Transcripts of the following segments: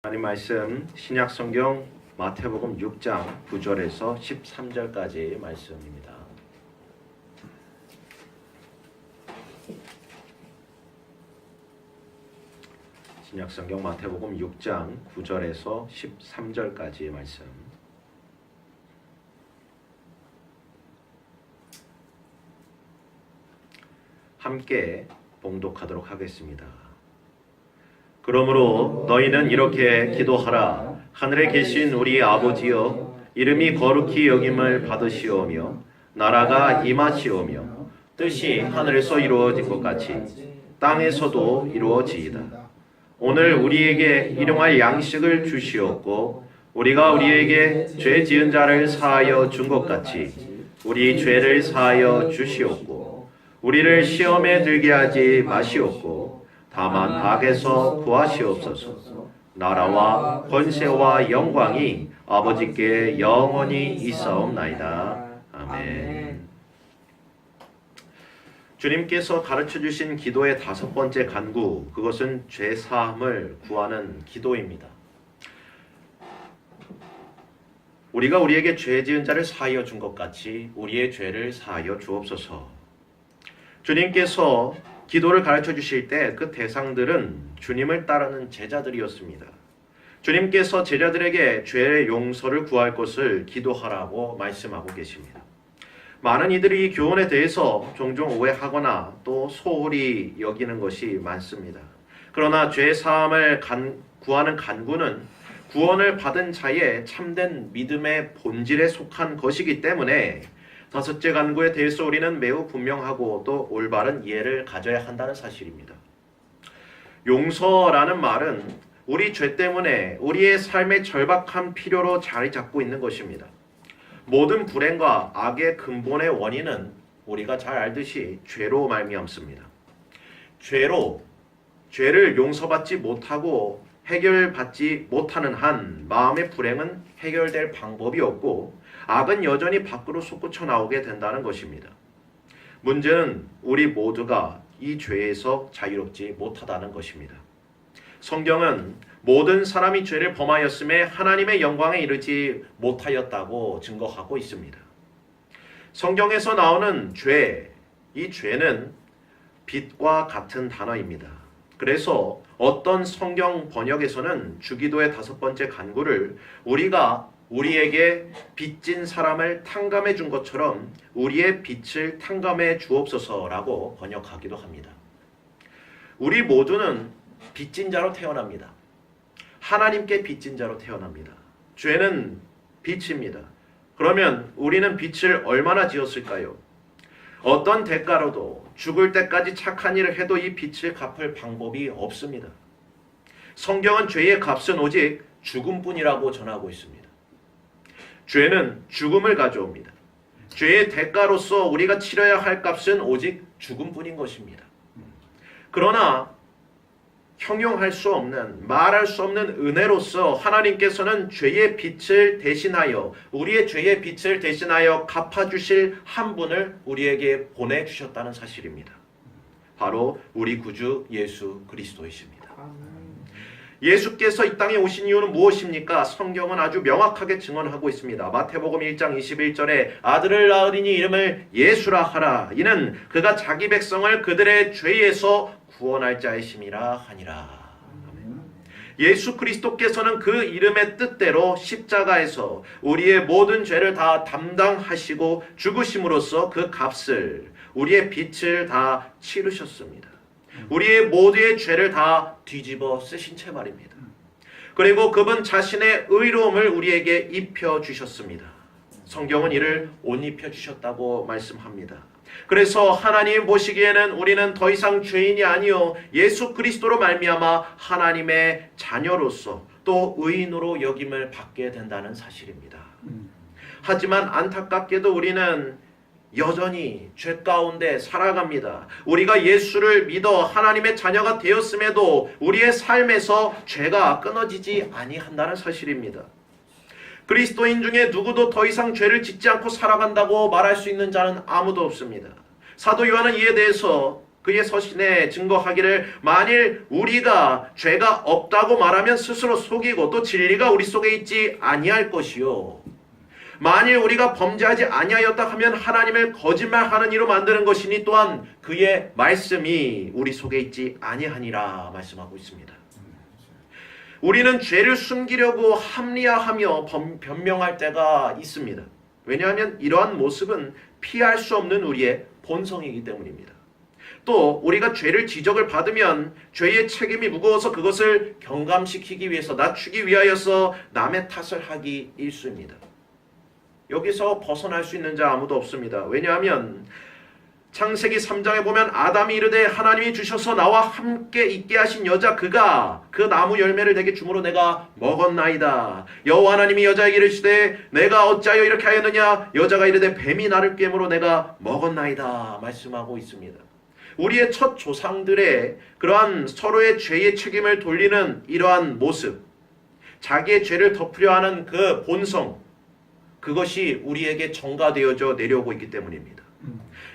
하나님 말씀 신약성경 마태복음 6장 9절에서 13절까지 말씀입니다. 신약성경 마태복음 6장 9절에서 13절까지 말씀. 함께 봉독하도록 하겠습니다. 그러므로 너희는 이렇게 기도하라. 하늘에 계신 우리 아버지여, 이름이 거룩히 여김을 받으시오며 나라가 임하시오며 뜻이 하늘에서 이루어진 것 같이 땅에서도 이루어지이다. 오늘 우리에게 일용할 양식을 주시옵고 우리가 우리에게 죄 지은 자를 사하여 준 것 같이 우리 죄를 사하여 주시옵고 우리를 시험에 들게 하지 마시옵고 다만 악에서 구하시옵소서. 나라와 권세와 영광이 아버지께 영원히 있사옵나이다. 아멘. 주님께서 가르쳐주신 기도의 다섯 번째 간구, 그것은 죄 사함을 구하는 기도입니다. 우리가 우리에게 죄 지은 자를 사하여 준 것 같이 우리의 죄를 사하여 주옵소서. 주님께서 기도를 가르쳐 주실 때 그 대상들은 주님을 따르는 제자들이었습니다. 주님께서 제자들에게 죄의 용서를 구할 것을 기도하라고 말씀하고 계십니다. 많은 이들이 이 교훈에 대해서 종종 오해하거나 또 소홀히 여기는 것이 많습니다. 그러나 죄 사함을 구하는 간구는 구원을 받은 자의 참된 믿음의 본질에 속한 것이기 때문에 다섯째 간구에 대해서 우리는 매우 분명하고 또 올바른 이해를 가져야 한다는 사실입니다. 용서라는 말은 우리 죄 때문에 우리의 삶의 절박한 필요로 자리 잡고 있는 것입니다. 모든 불행과 악의 근본의 원인은 우리가 잘 알듯이 죄로 말미암습니다. 죄를 용서받지 못하고 해결받지 못하는 한 마음의 불행은 해결될 방법이 없고 악은 여전히 밖으로 솟구쳐 나오게 된다는 것입니다. 문제는 우리 모두가 이 죄에서 자유롭지 못하다는 것입니다. 성경은 모든 사람이 죄를 범하였음에 하나님의 영광에 이르지 못하였다고 증거하고 있습니다. 성경에서 나오는 죄, 이 죄는 빛과 같은 단어입니다. 그래서 어떤 성경 번역에서는 주기도의 다섯 번째 간구를 우리가 우리에게 빚진 사람을 탕감해 준 것처럼 우리의 빚을 탕감해 주옵소서라고 번역하기도 합니다. 우리 모두는 빚진 자로 태어납니다. 하나님께 빚진 자로 태어납니다. 죄는 빚입니다. 그러면 우리는 빚을 얼마나 지었을까요? 어떤 대가로도 죽을 때까지 착한 일을 해도 이 빚을 갚을 방법이 없습니다. 성경은 죄의 값은 오직 죽음뿐이라고 전하고 있습니다. 죄는 죽음을 가져옵니다. 죄의 대가로서 우리가 치러야 할 값은 오직 죽음뿐인 것입니다. 그러나 형용할 수 없는, 말할 수 없는 은혜로서 하나님께서는 죄의 빚을 대신하여, 우리의 죄의 빚을 대신하여 갚아주실 한 분을 우리에게 보내주셨다는 사실입니다. 바로 우리 구주 예수 그리스도이십니다. 예수께서 이 땅에 오신 이유는 무엇입니까? 성경은 아주 명확하게 증언하고 있습니다. 마태복음 1장 21절에 아들을 낳으리니 이름을 예수라 하라. 이는 그가 자기 백성을 그들의 죄에서 구원할 자이심이라 하니라. 예수 그리스도께서는 그 이름의 뜻대로 십자가에서 우리의 모든 죄를 다 담당하시고 죽으심으로써 그 값을, 우리의 빚을 다 치르셨습니다. 우리의 모두의 죄를 다 뒤집어 쓰신 채 말입니다. 그리고 그분 자신의 의로움을 우리에게 입혀주셨습니다. 성경은 이를 옷 입혀주셨다고 말씀합니다. 그래서 하나님 보시기에는 우리는 더 이상 죄인이 아니요 예수 그리스도로 말미암아 하나님의 자녀로서 또 의인으로 여김을 받게 된다는 사실입니다. 하지만 안타깝게도 우리는 여전히 죄 가운데 살아갑니다. 우리가 예수를 믿어 하나님의 자녀가 되었음에도 우리의 삶에서 죄가 끊어지지 아니한다는 사실입니다. 그리스도인 중에 누구도 더 이상 죄를 짓지 않고 살아간다고 말할 수 있는 자는 아무도 없습니다. 사도 요한은 이에 대해서 그의 서신에 증거하기를 만일 우리가 죄가 없다고 말하면 스스로 속이고 또 진리가 우리 속에 있지 아니할 것이요 만일 우리가 범죄하지 아니하였다 하면 하나님을 거짓말하는 이로 만드는 것이니 또한 그의 말씀이 우리 속에 있지 아니하니라 말씀하고 있습니다. 우리는 죄를 숨기려고 합리화하며 변명할 때가 있습니다. 왜냐하면 이러한 모습은 피할 수 없는 우리의 본성이기 때문입니다. 또 우리가 죄를 지적을 받으면 죄의 책임이 무거워서 그것을 경감시키기 위해서 낮추기 위하여서 남의 탓을 하기 일쑤입니다. 여기서 벗어날 수 있는 자 아무도 없습니다. 왜냐하면 창세기 3장에 보면 아담이 이르되 하나님이 주셔서 나와 함께 있게 하신 여자 그가 그 나무 열매를 내게 주므로 내가 먹었나이다. 여호와 하나님이 여자에게 이르시되 내가 어찌하여 이렇게 하였느냐. 여자가 이르되 뱀이 나를 꿰므로 내가 먹었나이다 말씀하고 있습니다. 우리의 첫 조상들의 그러한 서로의 죄의 책임을 돌리는 이러한 모습, 자기의 죄를 덮으려 하는 그 본성, 그것이 우리에게 전가되어져 내려오고 있기 때문입니다.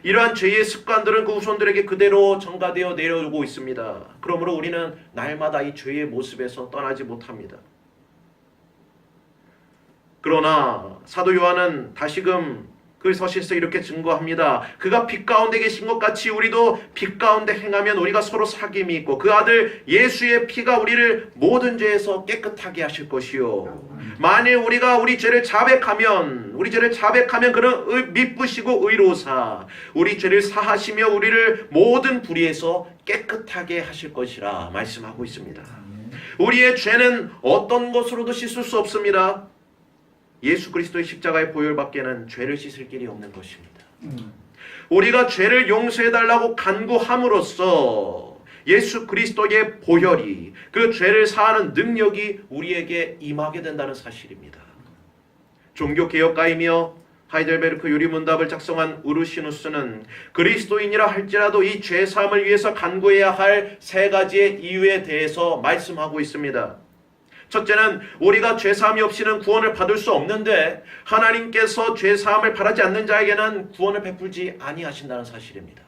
이러한 죄의 습관들은 그 후손들에게 그대로 전가되어 내려오고 있습니다. 그러므로 우리는 날마다 이 죄의 모습에서 떠나지 못합니다. 그러나 사도 요한은 다시금 그 서신에서 이렇게 증거합니다. 그가 빛 가운데 계신 것 같이 우리도 빛 가운데 행하면 우리가 서로 사귐이 있고 그 아들 예수의 피가 우리를 모든 죄에서 깨끗하게 하실 것이요 만일 우리가 우리 죄를 자백하면 그는 미쁘시고 의로우사 우리 죄를 사하시며 우리를 모든 불의에서 깨끗하게 하실 것이라 말씀하고 있습니다. 우리의 죄는 어떤 것으로도 씻을 수 없습니다. 예수 그리스도의 십자가의 보혈밖에는 죄를 씻을 길이 없는 것입니다. 우리가 죄를 용서해달라고 간구함으로써 예수 그리스도의 보혈이 그 죄를 사하는 능력이 우리에게 임하게 된다는 사실입니다. 종교개혁가이며 하이델베르크 유리문답을 작성한 우르시누스는 그리스도인이라 할지라도 이 죄사함을 위해서 간구해야 할 세 가지의 이유에 대해서 말씀하고 있습니다. 첫째는 우리가 죄사함이 없이는 구원을 받을 수 없는데 하나님께서 죄사함을 바라지 않는 자에게는 구원을 베풀지 아니하신다는 사실입니다.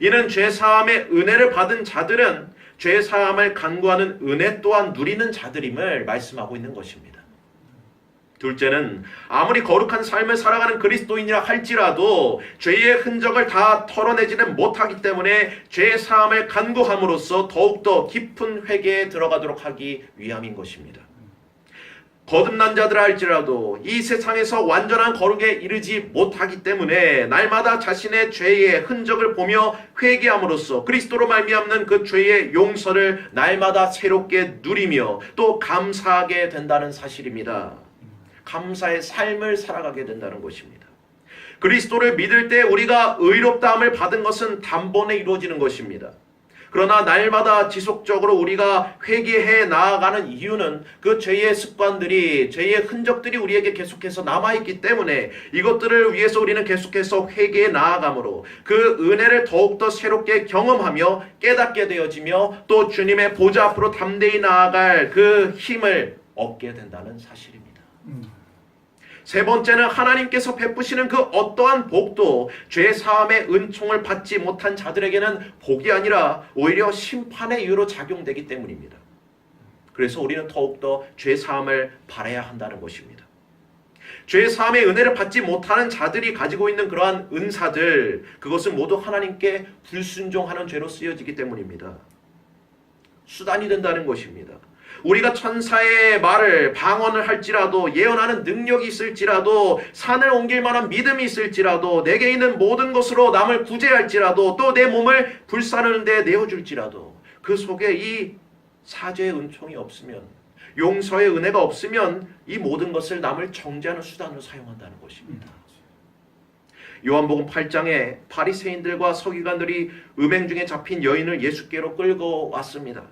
이는 죄사함의 은혜를 받은 자들은 죄사함을 간구하는 은혜 또한 누리는 자들임을 말씀하고 있는 것입니다. 둘째는 아무리 거룩한 삶을 살아가는 그리스도인이라 할지라도 죄의 흔적을 다 털어내지는 못하기 때문에 죄사함을 간구함으로써 더욱더 깊은 회개에 들어가도록 하기 위함인 것입니다. 거듭난 자들아 할지라도 이 세상에서 완전한 거룩에 이르지 못하기 때문에 날마다 자신의 죄의 흔적을 보며 회개함으로써 그리스도로 말미암는 그 죄의 용서를 날마다 새롭게 누리며 또 감사하게 된다는 사실입니다. 감사의 삶을 살아가게 된다는 것입니다. 그리스도를 믿을 때 우리가 의롭다함을 받은 것은 단번에 이루어지는 것입니다. 그러나 날마다 지속적으로 우리가 회개해 나아가는 이유는 그 죄의 습관들이, 죄의 흔적들이 우리에게 계속해서 남아있기 때문에 이것들을 위해서 우리는 계속해서 회개해 나아가므로 그 은혜를 더욱더 새롭게 경험하며 깨닫게 되어지며 또 주님의 보좌 앞으로 담대히 나아갈 그 힘을 얻게 된다는 사실입니다. 세 번째는 하나님께서 베푸시는 그 어떠한 복도 죄사함의 은총을 받지 못한 자들에게는 복이 아니라 오히려 심판의 이유로 작용되기 때문입니다. 그래서 우리는 더욱더 죄사함을 바라야 한다는 것입니다. 죄사함의 은혜를 받지 못하는 자들이 가지고 있는 그러한 은사들, 그것은 모두 하나님께 불순종하는 죄로 쓰여지기 때문입니다. 수단이 된다는 것입니다. 우리가 천사의 말을 방언을 할지라도 예언하는 능력이 있을지라도 산을 옮길 만한 믿음이 있을지라도 내게 있는 모든 것으로 남을 구제할지라도 또 내 몸을 불사르는 데 내어줄지라도 그 속에 이 사죄의 은총이 없으면 용서의 은혜가 없으면 이 모든 것을 남을 정죄하는 수단으로 사용한다는 것입니다. 요한복음 8장에 바리새인들과 서기관들이 음행 중에 잡힌 여인을 예수께로 끌고 왔습니다.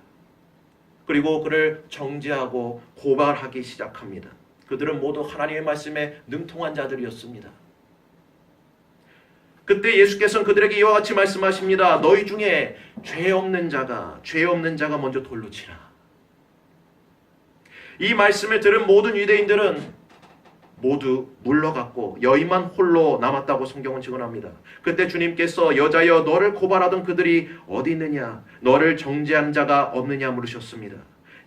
그리고 그를 정죄하고 고발하기 시작합니다. 그들은 모두 하나님의 말씀에 능통한 자들이었습니다. 그때 예수께서는 그들에게 이와 같이 말씀하십니다. 너희 중에 죄 없는 자가 먼저 돌로 치라. 이 말씀을 들은 모든 유대인들은 모두 물러갔고 여인만 홀로 남았다고 성경은 증언합니다. 그때 주님께서 여자여 너를 고발하던 그들이 어디 있느냐 너를 정죄한 자가 없느냐 물으셨습니다.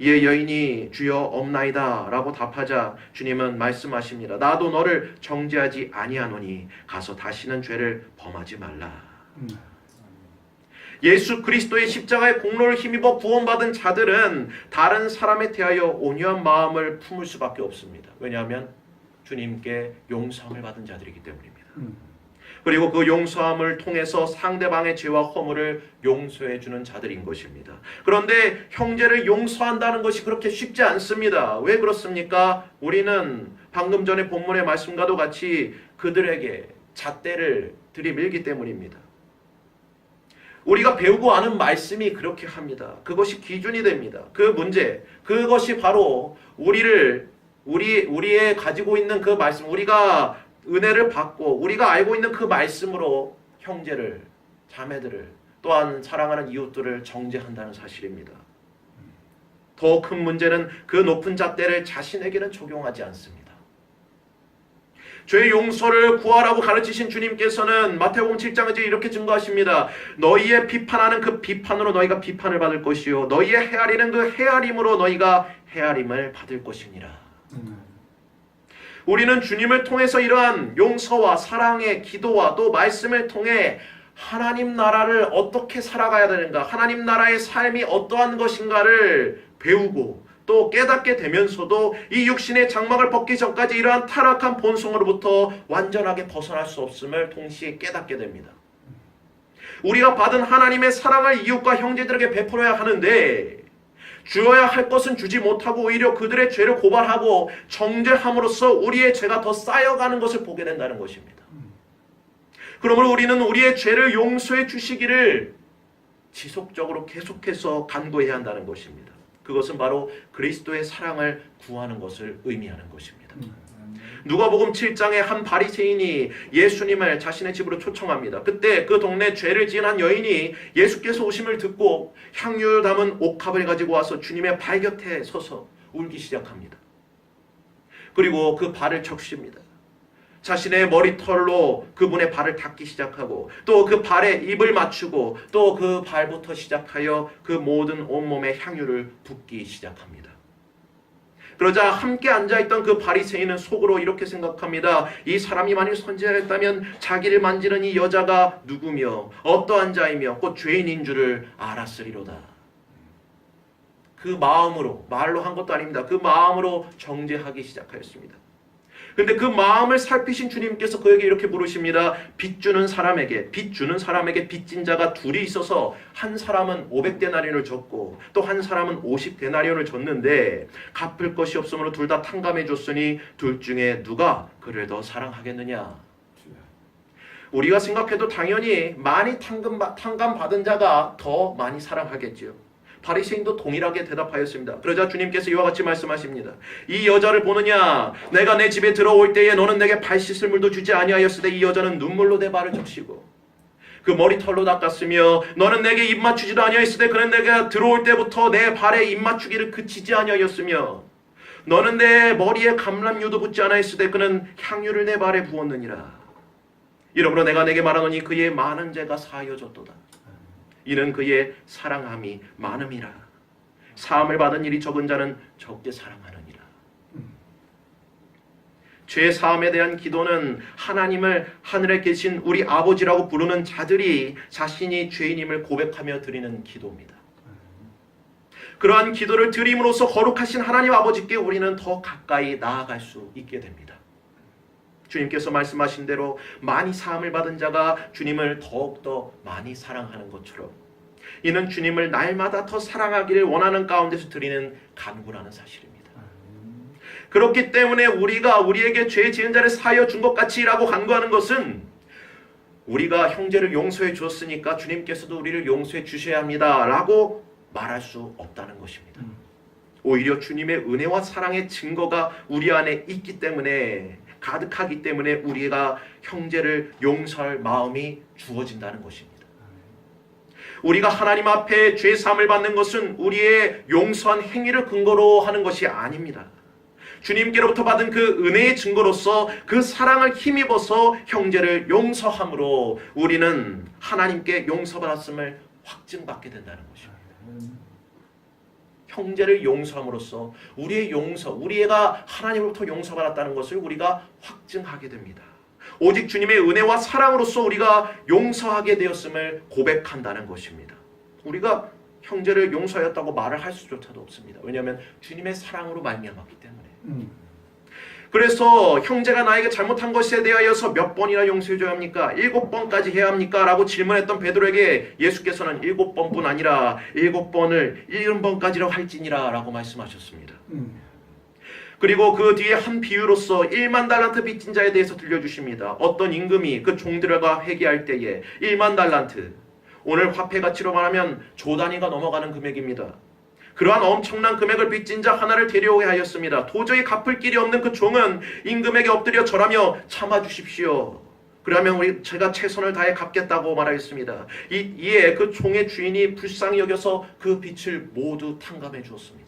이에 여인이 주여 없나이다 라고 답하자 주님은 말씀하십니다. 나도 너를 정죄하지 아니하노니 가서 다시는 죄를 범하지 말라. 예수 그리스도의 십자가의 공로를 힘입어 구원받은 자들은 다른 사람에 대하여 온유한 마음을 품을 수밖에 없습니다. 왜냐하면 주님께 용서함을 받은 자들이기 때문입니다. 그리고 그 용서함을 통해서 상대방의 죄와 허물을 용서해 주는 자들인 것입니다. 그런데 형제를 용서한다는 것이 그렇게 쉽지 않습니다. 왜 그렇습니까? 우리는 방금 전에 본문의 말씀과도 같이 그들에게 잣대를 들이밀기 때문입니다. 우리가 배우고 아는 말씀이 그렇게 합니다. 그것이 기준이 됩니다. 그 문제, 그것이 바로 우리의 가지고 있는 그 말씀, 우리가 은혜를 받고 우리가 알고 있는 그 말씀으로 형제를, 자매들을, 또한 사랑하는 이웃들을 정죄한다는 사실입니다. 더 큰 문제는 그 높은 잣대를 자신에게는 적용하지 않습니다. 죄의 용서를 구하라고 가르치신 주님께서는 마태복음 7장에서 이렇게 증거하십니다. 너희의 비판하는 그 비판으로 너희가 비판을 받을 것이요 너희의 헤아리는 그 헤아림으로 너희가 헤아림을 받을 것이니라. 우리는 주님을 통해서 이러한 용서와 사랑의 기도와 또 말씀을 통해 하나님 나라를 어떻게 살아가야 되는가, 하나님 나라의 삶이 어떠한 것인가를 배우고 또 깨닫게 되면서도 이 육신의 장막을 벗기 전까지 이러한 타락한 본성으로부터 완전하게 벗어날 수 없음을 동시에 깨닫게 됩니다. 우리가 받은 하나님의 사랑을 이웃과 형제들에게 베풀어야 하는데 주어야 할 것은 주지 못하고 오히려 그들의 죄를 고발하고 정죄함으로써 우리의 죄가 더 쌓여가는 것을 보게 된다는 것입니다. 그러므로 우리는 우리의 죄를 용서해 주시기를 지속적으로 계속해서 간구해야 한다는 것입니다. 그것은 바로 그리스도의 사랑을 구하는 것을 의미하는 것입니다. 누가복음 7장에 한 바리새인이 예수님을 자신의 집으로 초청합니다. 그때 그 동네 죄를 지은 한 여인이 예수께서 오심을 듣고 향유 담은 옥합을 가지고 와서 주님의 발 곁에 서서 울기 시작합니다. 그리고 그 발을 적십니다. 자신의 머리털로 그분의 발을 닦기 시작하고 또 그 발에 입을 맞추고 또 그 발부터 시작하여 그 모든 온몸에 향유를 붓기 시작합니다. 그러자 함께 앉아있던 그 바리새인은 속으로 이렇게 생각합니다. 이 사람이 만일 선지자였다면 자기를 만지는 이 여자가 누구며 어떠한 자이며 곧 죄인인 줄을 알았으리로다. 그 마음으로, 말로 한 것도 아닙니다. 그 마음으로 정죄하기 시작하였습니다. 근데 그 마음을 살피신 주님께서 그에게 이렇게 물으십니다. 빚 주는 사람에게 빚진 자가 둘이 있어서 한 사람은 500데나리온을 줬고 또 한 사람은 50데나리온을 줬는데 갚을 것이 없으므로 둘 다 탕감해 줬으니 둘 중에 누가 그를 더 사랑하겠느냐. 우리가 생각해도 당연히 많이 탕감 받은 자가 더 많이 사랑하겠지요. 바리새인도 동일하게 대답하였습니다. 그러자 주님께서 이와 같이 말씀하십니다. 이 여자를 보느냐? 내가 내 집에 들어올 때에 너는 내게 발 씻을 물도 주지 아니하였으되 이 여자는 눈물로 내 발을 적시고 그 머리털로 닦았으며 너는 내게 입 맞추지도 아니하였으되 그는 내가 들어올 때부터 내 발에 입 맞추기를 그치지 아니하였으며 너는 내 머리에 감람유도 붓지 아니하였으되 그는 향유를 내 발에 부었느니라. 이러므로 내가 내게 말하노니 그의 많은 죄가 사하여졌도다. 이는 그의 사랑함이 많음이라. 사함을 받은 일이 적은 자는 적게 사랑하느니라. 죄 사함에 대한 기도는 하나님을 하늘에 계신 우리 아버지라고 부르는 자들이 자신이 죄인임을 고백하며 드리는 기도입니다. 그러한 기도를 드림으로써 거룩하신 하나님 아버지께 우리는 더 가까이 나아갈 수 있게 됩니다. 주님께서 말씀하신 대로 많이 사함을 받은 자가 주님을 더욱더 많이 사랑하는 것처럼 이는 주님을 날마다 더 사랑하기를 원하는 가운데서 드리는 간구라는 사실입니다. 그렇기 때문에 우리가 우리에게 죄 지은 자를 사하여 준 것 같이라고 간구하는 것은 우리가 형제를 용서해 주었으니까 주님께서도 우리를 용서해 주셔야 합니다 라고 말할 수 없다는 것입니다. 오히려 주님의 은혜와 사랑의 증거가 우리 안에 있기 때문에 가득하기 때문에 우리가 형제를 용서할 마음이 주어진다는 것입니다. 우리가 하나님 앞에 죄 사함을 받는 것은 우리의 용서한 행위를 근거로 하는 것이 아닙니다. 주님께로부터 받은 그 은혜의 증거로서 그 사랑을 힘입어서 형제를 용서함으로 우리는 하나님께 용서받았음을 확증받게 된다는 것입니다. 형제를 용서함으로써 우리의 용서, 우리가 하나님으로부터 용서받았다는 것을 우리가 확증하게 됩니다. 오직 주님의 은혜와 사랑으로서 우리가 용서하게 되었음을 고백한다는 것입니다. 우리가 형제를 용서하였다고 말을 할 수조차도 없습니다. 왜냐하면 주님의 사랑으로 말미암았기 때문에. 그래서 형제가 나에게 잘못한 것에 대하여서 몇 번이나 용서해줘야 합니까? 7번까지 해야 합니까? 라고 질문했던 베드로에게 예수께서는 7번뿐 아니라 7번을 70번까지라고 할지니라 라고 말씀하셨습니다. 그리고 그 뒤에 한 비유로서 1만 달란트 빚진 자에 대해서 들려주십니다. 어떤 임금이 그 종들과 회개할 때에 1만 달란트, 오늘 화폐 가치로 말하면 조 단위가 넘어가는 금액입니다. 그러한 엄청난 금액을 빚진 자 하나를 데려오게 하였습니다. 도저히 갚을 길이 없는 그 종은 임금에게 엎드려 절하며 참아주십시오. 그러면 제가 최선을 다해 갚겠다고 말하였습니다. 이에 그 종의 주인이 불쌍히 여겨서 그 빚을 모두 탕감해 주었습니다.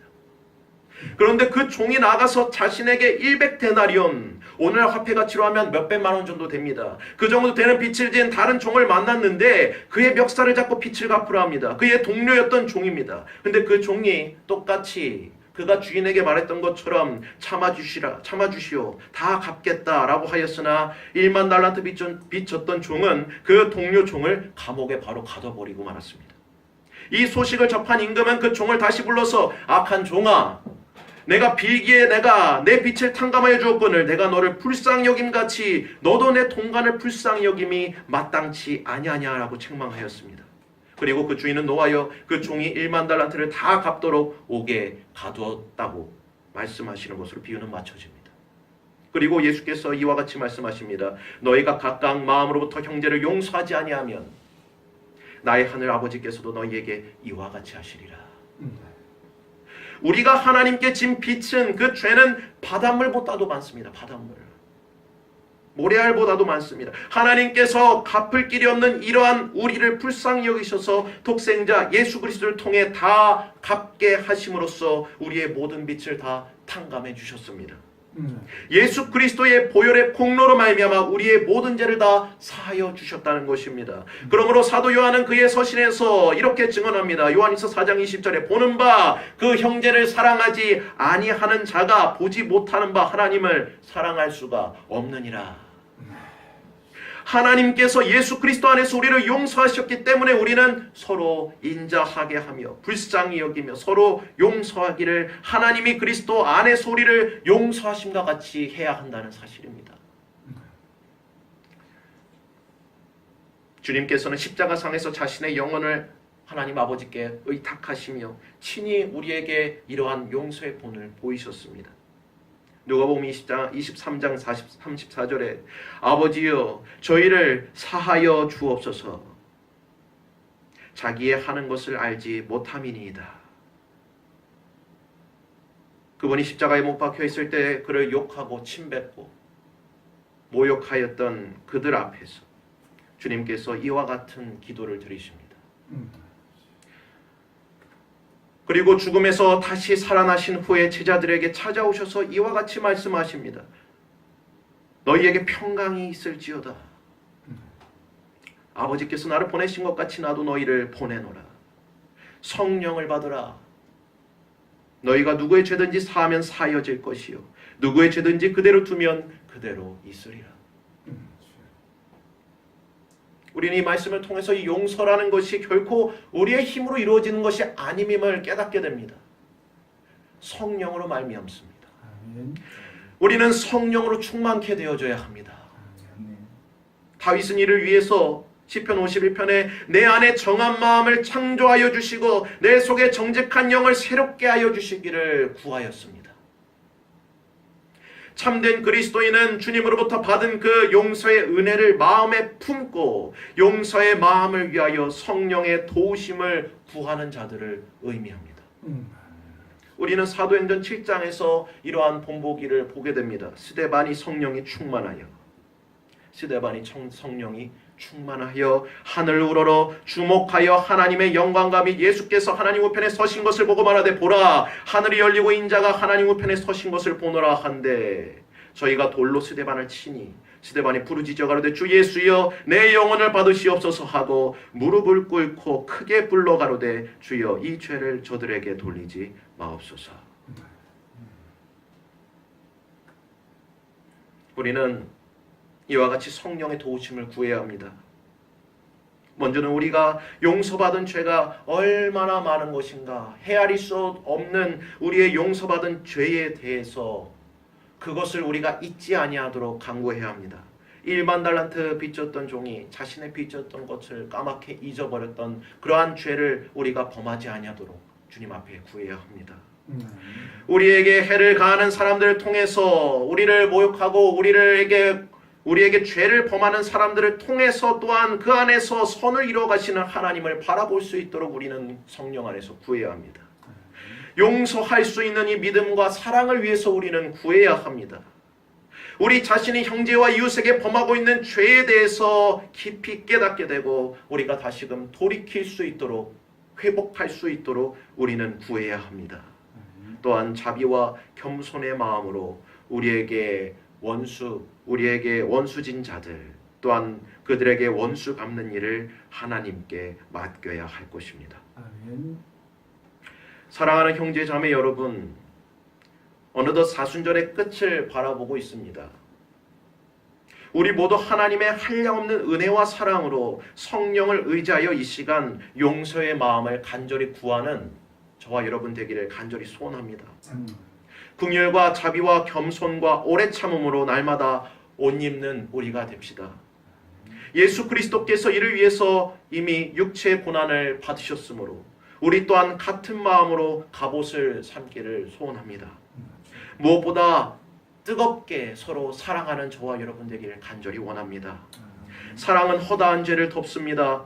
그런데 그 종이 나가서 자신에게 100데나리온, 오늘 화폐 가치로 하면 몇백만 원 정도 됩니다. 그 정도 되는 빚을 진 다른 종을 만났는데 그의 멱살을 잡고 빚을 갚으라 합니다. 그의 동료였던 종입니다. 근데 그 종이 똑같이 그가 주인에게 말했던 것처럼 참아주시오, 다 갚겠다라고 하였으나 1만 달란트 빚졌던 종은 그 동료 종을 감옥에 바로 가둬버리고 말았습니다. 이 소식을 접한 임금은 그 종을 다시 불러서 악한 종아, 내가 빌기에 내가 내 빚을 탕감하여 주었거늘 내가 너를 불쌍히 여김같이 너도 내 동간을 불쌍히 여김이 마땅치 아니하냐라고 책망하였습니다. 그리고 그 주인은 노하여 그 종이 1만 달란트를 다 갚도록 옥에 가두었다고 말씀하시는 것으로 비유는 맞춰집니다. 그리고 예수께서 이와 같이 말씀하십니다. 너희가 각각 마음으로부터 형제를 용서하지 아니하면 나의 하늘 아버지께서도 너희에게 이와 같이 하시리라. 우리가 하나님께 진 빚은, 그 죄는 바닷물보다도 많습니다. 바닷물, 모래알보다도 많습니다. 하나님께서 갚을 길이 없는 이러한 우리를 불쌍히 여기셔서 독생자 예수 그리스도를 통해 다 갚게 하심으로써 우리의 모든 빚을 다 탕감해 주셨습니다. 예수 그리스도의 보혈의 공로로 말미암아 우리의 모든 죄를 다 사하여 주셨다는 것입니다. 그러므로 사도 요한은 그의 서신에서 이렇게 증언합니다. 요한일서 4장 20절에 보는 바 그 형제를 사랑하지 아니하는 자가 보지 못하는 바 하나님을 사랑할 수가 없느니라. 하나님께서 예수 그리스도 안에서 우리를 용서하셨기 때문에 우리는 서로 인자하게 하며 불쌍히 여기며 서로 용서하기를 하나님이 그리스도 안에서 우리를 용서하심과 같이 해야 한다는 사실입니다. 주님께서는 십자가상에서 자신의 영혼을 하나님 아버지께 의탁하시며 친히 우리에게 이러한 용서의 본을 보이셨습니다. 누가복음 23장 34절에 아버지여 저희를 사하여 주옵소서 자기의 하는 것을 알지 못함이니이다. 그분이 십자가에 못 박혀 있을 때 그를 욕하고 침뱉고 모욕하였던 그들 앞에서 주님께서 이와 같은 기도를 드리십니다. 그리고 죽음에서 다시 살아나신 후에 제자들에게 찾아오셔서 이와 같이 말씀하십니다. 너희에게 평강이 있을지어다. 아버지께서 나를 보내신 것 같이 나도 너희를 보내노라. 성령을 받으라. 너희가 누구의 죄든지 사하면 사여질 것이요 누구의 죄든지 그대로 두면 그대로 있으리라. 우리는 이 말씀을 통해서 이 용서라는 것이 결코 우리의 힘으로 이루어지는 것이 아님임을 깨닫게 됩니다. 성령으로 말미암습니다. 우리는 성령으로 충만케 되어져야 합니다. 다윗은 이를 위해서 시편 51편에 내 안에 정한 마음을 창조하여 주시고 내 속에 정직한 영을 새롭게 하여 주시기를 구하였습니다. 참된 그리스도인은 주님으로부터 받은 그 용서의 은혜를 마음에 품고 용서의 마음을 위하여 성령의 도우심을 구하는 자들을 의미합니다. 우리는 사도행전 7장에서 이러한 본보기를 보게 됩니다. 스데반이 성령이 충만하여, 스데반이 성령이 충만하여 하늘 우러러 주목하여 하나님의 영광과 및 예수께서 하나님 우편에 서신 것을 보고 말하되 보라 하늘이 열리고 인자가 하나님 우편에 서신 것을 보노라 한데 저희가 돌로 스데반을 치니 스데반이 부르짖어 가로되 주 예수여 내 영혼을 받으시옵소서 하고 무릎을 꿇고 크게 불러 가로되 주여 이 죄를 저들에게 돌리지 마옵소서. 우리는 이와 같이 성령의 도우심을 구해야 합니다. 먼저는 우리가 용서받은 죄가 얼마나 많은 것인가, 헤아릴 수 없는 우리의 용서받은 죄에 대해서 그것을 우리가 잊지 아니하도록 간구해야 합니다. 1만 달란트 빚졌던 종이 자신의 빚졌던 것을 까맣게 잊어버렸던 그러한 죄를 우리가 범하지 아니하도록 주님 앞에 구해야 합니다. 우리에게 해를 가하는 사람들을 통해서 우리를 모욕하고 우리에게 죄를 범하는 사람들을 통해서 또한 그 안에서 선을 이루어 가시는 하나님을 바라볼 수 있도록 우리는 성령 안에서 구해야 합니다. 용서할 수 있는 이 믿음과 사랑을 위해서 우리는 구해야 합니다. 우리 자신이 형제와 이웃에게 범하고 있는 죄에 대해서 깊이 깨닫게 되고 우리가 다시금 돌이킬 수 있도록 회복할 수 있도록 우리는 구해야 합니다. 또한 자비와 겸손의 마음으로 우리에게 원수진 자들 또한 그들에게 원수 갚는 일을 하나님께 맡겨야 할 것입니다. 아멘. 사랑하는 형제 자매 여러분, 어느덧 사순절의 끝을 바라보고 있습니다. 우리 모두 하나님의 한량없는 은혜와 사랑으로 성령을 의지하여 이 시간 용서의 마음을 간절히 구하는 저와 여러분 되기를 간절히 소원합니다. 긍휼과 자비와 겸손과 오래 참음으로 날마다 옷 입는 우리가 됩시다. 예수 그리스도께서 이를 위해서 이미 육체의 고난을 받으셨으므로 우리 또한 같은 마음으로 갑옷을 삼기를 소원합니다. 무엇보다 뜨겁게 서로 사랑하는 저와 여러분 되기를 간절히 원합니다. 사랑은 허다한 죄를 덮습니다.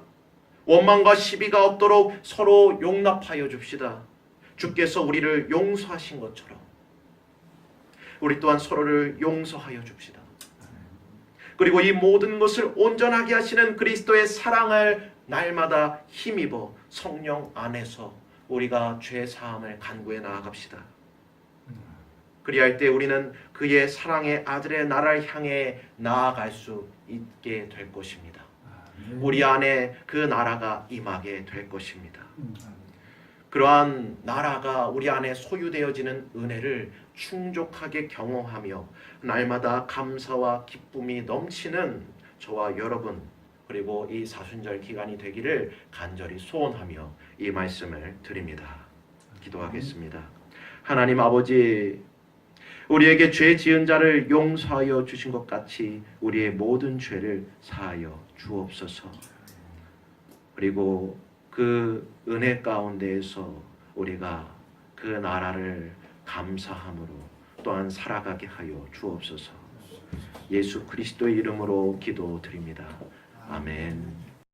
원망과 시비가 없도록 서로 용납하여 줍시다. 주께서 우리를 용서하신 것처럼 우리 또한 서로를 용서하여 줍시다. 그리고 이 모든 것을 온전하게 하시는 그리스도의 사랑을 날마다 힘입어 성령 안에서 우리가 죄 사함을 간구해 나아갑시다. 그리할 때 우리는 그의 사랑의 아들의 나라를 향해 나아갈 수 있게 될 것입니다. 우리 안에 그 나라가 임하게 될 것입니다. 그러한 나라가 우리 안에 소유되어지는 은혜를 충족하게 경험하며 날마다 감사와 기쁨이 넘치는 저와 여러분 그리고 이 사순절 기간이 되기를 간절히 소원하며 이 말씀을 드립니다. 기도하겠습니다. 하나님 아버지, 우리에게 죄 지은 자를 용서하여 주신 것 같이 우리의 모든 죄를 사하여 주옵소서. 그리고 그 은혜 가운데에서 우리가 그 나라를 감사함으로 또한 살아가게 하여 주옵소서. 예수 그리스도의 이름으로 기도드립니다. 아멘.